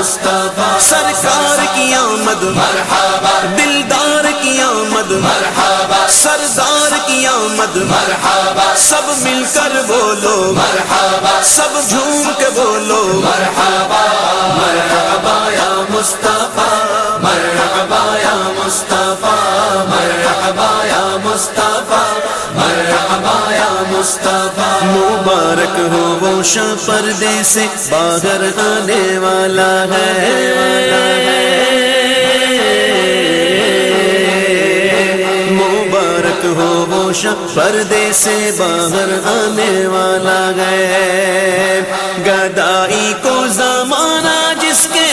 مصطفیٰ، سرکار کی آمد مرحبا دلدار کی آمد مرحبا سردار کی آمد مرحبا سب مل کر بولو مرحبا سب جھوم کے بولو مرحبا مرحبا یا مصطفیٰ، مرحبا یا مصطفیٰ، مرحبا یا مصطفیٰ، مرحبا یا مصطفیٰ۔ مبارک ہو وہ شاہ پردے سے باہر آنے والا ہے، مبارک ہو وہ شاہ پردے سے باہر آنے والا ہے، گدائی کو زمانہ جس کے